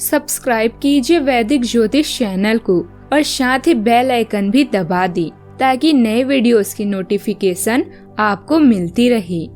Subscribe कीजिए वैदिक ज्योतिष चैनल को और साथ ही बेल आइकन भी दबा दी ताकि नए वीडियोस की नोटिफिकेशन आपको मिलती रहे।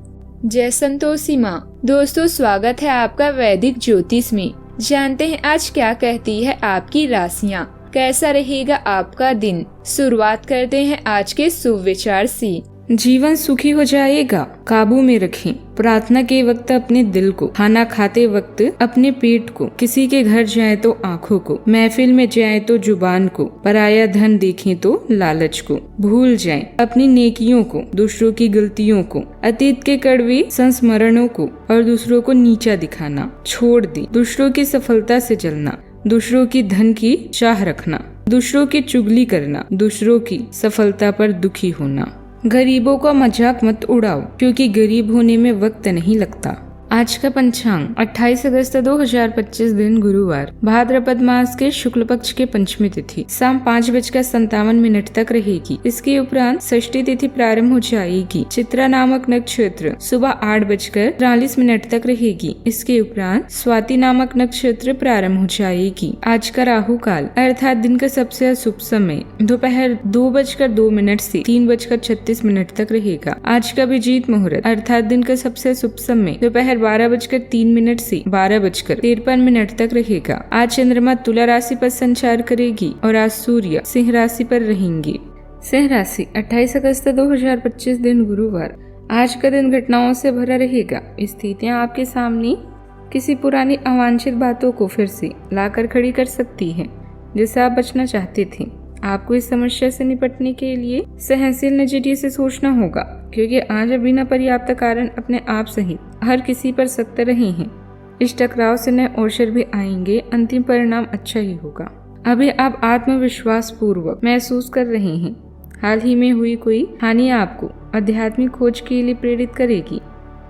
जय संतोषी माँ। दोस्तों, स्वागत है आपका वैदिक ज्योतिष में। जानते हैं आज क्या कहती है आपकी राशियाँ, कैसा रहेगा आपका दिन। शुरुआत करते हैं आज के शुभ विचार से। जीवन सुखी हो जाएगा, काबू में रखें। प्रार्थना के वक्त अपने दिल को, खाना खाते वक्त अपने पेट को, किसी के घर जाए तो आँखों को, महफिल में जाए तो जुबान को, पराया धन देखें तो लालच को। भूल जाएं अपनी नेकियों को, दूसरों की गलतियों को, अतीत के कड़वे संस्मरणों को और दूसरों को नीचा दिखाना छोड़ दें। दूसरों की सफलता से जलना, दूसरों की धन की चाह रखना, दूसरों की चुगली करना, दूसरों की सफलता पर दुखी होना। गरीबों का मजाक मत उड़ाओ क्योंकि गरीब होने में वक्त नहीं लगता। आज का पंचांग 28 अगस्त 2025 दिन गुरुवार, भाद्रपद मास के शुक्ल पक्ष के पंचमी तिथि शाम 5:57 तक रहेगी। इसके उपरांत षष्ठी तिथि प्रारंभ हो जाएगी। चित्रा नामक नक्षत्र सुबह 8:43 तक रहेगी। इसके उपरांत स्वाति नामक नक्षत्र प्रारंभ हो जाएगी। आज का राहु काल अर्थात दिन का सबसे अशुभ समय दोपहर 2:02 से 3:36 तक रहेगा। आज का अभिजीत मुहूर्त अर्थात दिन का सबसे शुभ समय दोपहर 12:03 से 12:53 तक रहेगा। आज चंद्रमा तुला राशि पर संचार करेगी और आज सूर्य सिंह राशि पर रहेंगे। सिंह राशि 28 अगस्त 2025 दिन गुरुवार। आज का दिन घटनाओं से भरा रहेगा। स्थितियां आपके सामने किसी पुरानी अवांछित बातों को फिर से लाकर खड़ी कर सकती हैं, जिससे आप बचना चाहते थे। आपको इस समस्या से निपटने के लिए सहनशील नजरिए से सोचना होगा, क्योंकि आज बिना पर्याप्त कारण अपने आप सहित हर किसी पर सख्त रहे हैं। इस टकराव से नए अवसर भी आएंगे। अंतिम परिणाम अच्छा ही होगा। अभी आप आत्मविश्वास पूर्वक महसूस कर रहे हैं। हाल ही में हुई कोई हानि आपको आध्यात्मिक खोज के लिए प्रेरित करेगी।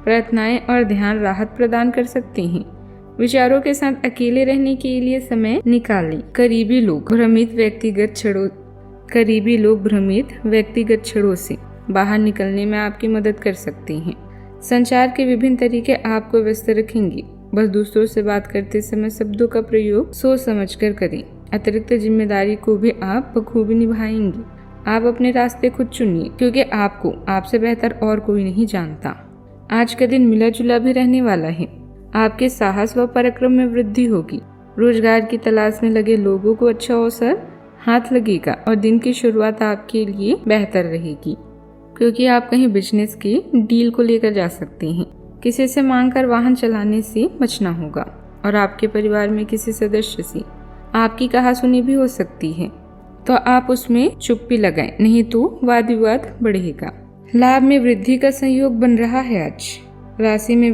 प्रार्थनाएं और ध्यान राहत प्रदान कर सकते हैं। विचारों के साथ अकेले रहने के लिए समय निकालें। करीबी लोग भ्रमित व्यक्तिगत क्षणों से बाहर निकलने में आपकी मदद कर सकते हैं। संचार के विभिन्न तरीके आपको व्यस्त रखेंगे। बस दूसरों से बात करते समय शब्दों का प्रयोग सोच समझकर करें। अतिरिक्त जिम्मेदारी को भी आप बखूबी निभाएंगे। आप अपने रास्ते खुद चुनिए, क्योंकि आपको आपसे बेहतर और कोई नहीं जानता। आज का दिन मिला जुला भी रहने वाला है। आपके साहस व पराक्रम में वृद्धि होगी। रोजगार की तलाश में लगे लोगों को अच्छा अवसर हाथ लगेगा और दिन की शुरुआत आपके लिए बेहतर रहेगी, क्योंकि आप कहीं बिजनेस की डील को लेकर जा सकते हैं। किसी से मांग कर वाहन चलाने से बचना होगा और आपके परिवार में किसी सदस्य से आपकी कहासुनी भी हो सकती है, तो आप उसमें चुप्पी लगाएं, नहीं तो वाद विवाद बढ़ेगा। लाभ में वृद्धि का संयोग बन रहा है। आज राशि में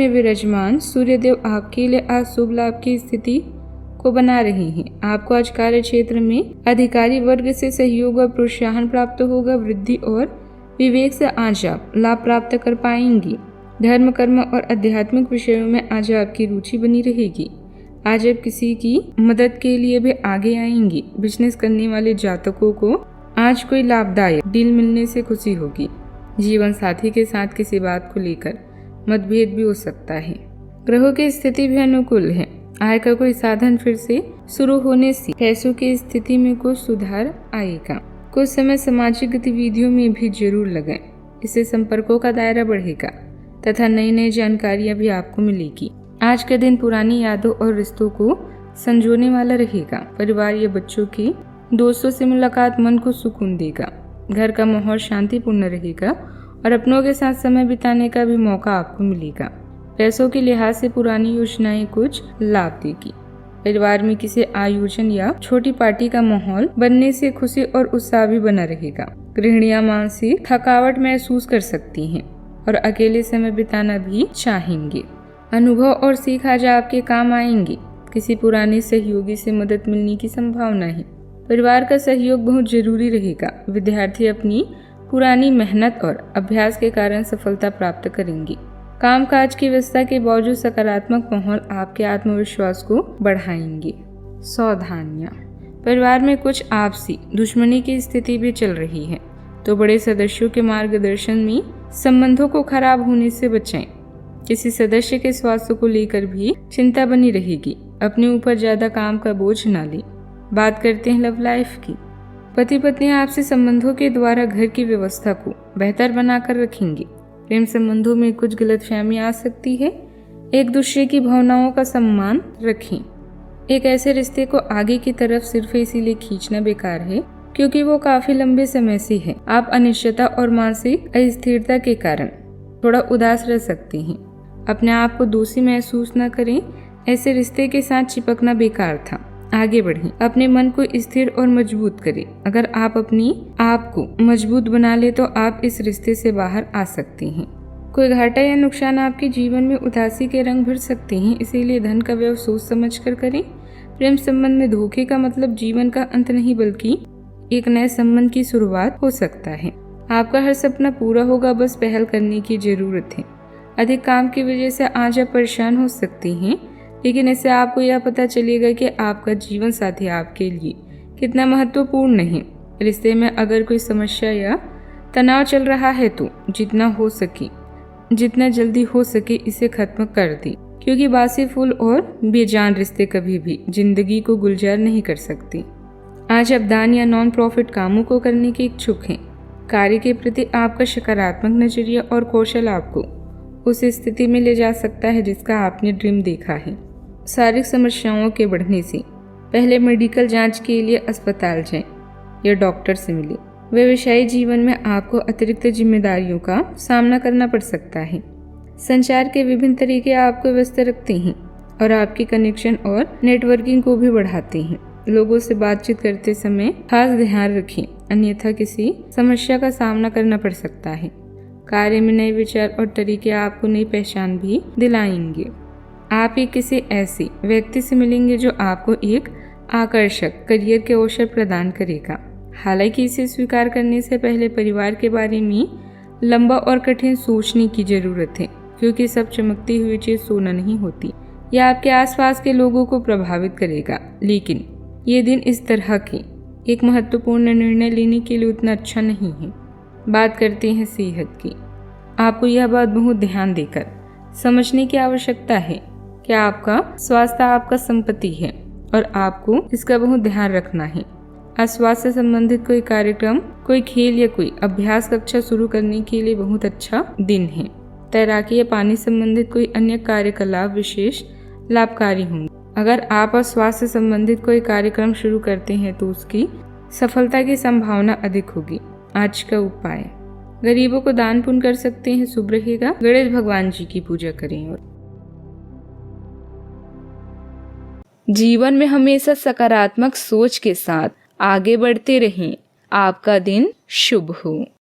विराजमान सूर्यदेव आपके लिए आज शुभ लाभ की स्थिति को बना रहे हैं। आपको आज कार्य क्षेत्र में अधिकारी वर्ग से सहयोग और प्रोत्साहन प्राप्त होगा। वृद्धि और विवेक से आज आप लाभ प्राप्त कर पाएंगी। धर्म कर्म और आध्यात्मिक विषयों में आज आपकी रुचि बनी रहेगी। आज आप किसी की मदद के लिए भी आगे आएंगी। बिजनेस करने वाले जातकों को आज कोई लाभदायक डील मिलने से खुशी होगी। जीवन साथी के साथ किसी बात को लेकर मतभेद भी हो सकता है। ग्रहों की स्थिति भी अनुकूल है। आय का कोई साधन फिर से शुरू होने से पैसों की स्थिति में कुछ सुधार आएगा। कुछ समय सामाजिक गतिविधियों में भी जरूर लगाएं। इससे संपर्कों का दायरा बढ़ेगा तथा नई जानकारियां भी आपको मिलेगी। आज का दिन पुरानी यादों और रिश्तों को संजोने वाला रहेगा। परिवार या बच्चों की दोस्तों से मुलाकात मन को सुकून देगा। घर का माहौल शांतिपूर्ण रहेगा और अपनों के साथ समय बिताने का भी मौका आपको मिलेगा। पैसों के लिहाज से पुरानी योजनाएं कुछ लाभ देगी। परिवार में किसी आयोजन या छोटी पार्टी का माहौल बनने से खुशी और उत्साह भी बना रहेगा। गृहिणियां मानसिक थकावट महसूस कर सकती हैं और अकेले समय बिताना भी चाहेंगे। अनुभव और सीख आज आपके काम आएंगे। किसी पुराने सहयोगी से मदद मिलने की संभावना है। परिवार का सहयोग बहुत जरूरी रहेगा। विद्यार्थी अपनी पुरानी मेहनत और अभ्यास के कारण सफलता प्राप्त करेंगे। कामकाज की व्यस्तता के बावजूद सकारात्मक माहौल आपके आत्मविश्वास को बढ़ाएंगे। सावधानियां। परिवार में कुछ आपसी दुश्मनी की स्थिति भी चल रही है, तो बड़े सदस्यों के मार्गदर्शन में संबंधों को खराब होने से बचाएं। किसी सदस्य के स्वास्थ्य को लेकर भी चिंता बनी रहेगी। अपने ऊपर ज्यादा काम का बोझ न लें। बात करते हैं लव लाइफ की। पति पत्नी आपसी संबंधों के द्वारा घर की व्यवस्था को बेहतर बनाकर रखेंगे। प्रेम संबंधों में कुछ गलतफहमी आ सकती है। एक दूसरे की भावनाओं का सम्मान रखें। एक ऐसे रिश्ते को आगे की तरफ सिर्फ इसीलिए खींचना बेकार है क्योंकि वो काफी लंबे समय से है। आप अनिश्चितता और मानसिक अस्थिरता के कारण थोड़ा उदास रह सकते हैं। अपने आप को दोषी महसूस न करें। ऐसे रिश्ते के साथ चिपकना बेकार था। आगे बढ़ें। अपने मन को स्थिर और मजबूत करें। अगर आप अपनी आप को मजबूत बना ले तो आप इस रिश्ते से बाहर आ सकते हैं। कोई घाटा या नुकसान आपके जीवन में उदासी के रंग भर सकते हैं, इसीलिए धन का व्यय सोच समझ कर करें। प्रेम संबंध में धोखे का मतलब जीवन का अंत नहीं बल्कि एक नए संबंध की शुरुआत हो सकता है। आपका हर सपना पूरा होगा, बस पहल करने की जरूरत है। अधिक काम की वजह से आज आप परेशान हो सकते हैं, लेकिन इससे आपको यह पता चलेगा कि आपका जीवन साथी आपके लिए कितना महत्वपूर्ण है। रिश्ते में अगर कोई समस्या या तनाव चल रहा है तो जितना जल्दी हो सके इसे खत्म कर दें, क्योंकि बासी फूल और बेजान रिश्ते कभी भी जिंदगी को गुलजार नहीं कर सकते। आज आप दान या नॉन प्रॉफिट कामों को करने के इच्छुक हैं। कार्य के प्रति आपका सकारात्मक नजरिया और कौशल आपको उस स्थिति में ले जा सकता है जिसका आपने ड्रीम देखा है। शारीरिक समस्याओं के बढ़ने से पहले मेडिकल जांच के लिए अस्पताल जाएं या डॉक्टर से मिलें। व्यवसायिक जीवन में आपको अतिरिक्त जिम्मेदारियों का सामना करना पड़ सकता है। संचार के विभिन्न तरीके आपको व्यस्त रखते हैं और आपकी कनेक्शन और नेटवर्किंग को भी बढ़ाते हैं। लोगों से बातचीत करते समय खास ध्यान रखें, अन्यथा किसी समस्या का सामना करना पड़ सकता है। कार्य में नए विचार और तरीके आपको नई पहचान भी दिलाएंगे। आप एक किसी ऐसे व्यक्ति से मिलेंगे जो आपको एक आकर्षक करियर के अवसर प्रदान करेगा। हालांकि इसे स्वीकार करने से पहले परिवार के बारे में लंबा और कठिन सोचने की जरूरत है, क्योंकि सब चमकती हुई चीज सोना नहीं होती। यह आपके आसपास के लोगों को प्रभावित करेगा, लेकिन ये दिन इस तरह के एक महत्वपूर्ण निर्णय लेने के लिए उतना अच्छा नहीं है। बात करते हैं सेहत की। आपको यह बात बहुत ध्यान देकर समझने की आवश्यकता है कि आपका स्वास्थ्य आपका संपत्ति है और आपको इसका बहुत ध्यान रखना है। आज स्वास्थ्य से संबंधित कोई कार्यक्रम, कोई खेल या कोई अभ्यास कक्षा शुरू करने के लिए बहुत अच्छा दिन है। तैराकी या पानी संबंधित कोई अन्य कार्यकलाप विशेष लाभकारी होंगे। अगर आप स्वास्थ्य संबंधित कोई कार्यक्रम शुरू करते हैं तो उसकी सफलता की संभावना अधिक होगी। आज का उपाय, गरीबों को दान पुण्य कर सकते हैं, शुभ रहेगा। गणेश भगवान जी की पूजा करें। और जीवन में हमेशा सकारात्मक सोच के साथ आगे बढ़ते रहें। आपका दिन शुभ हो।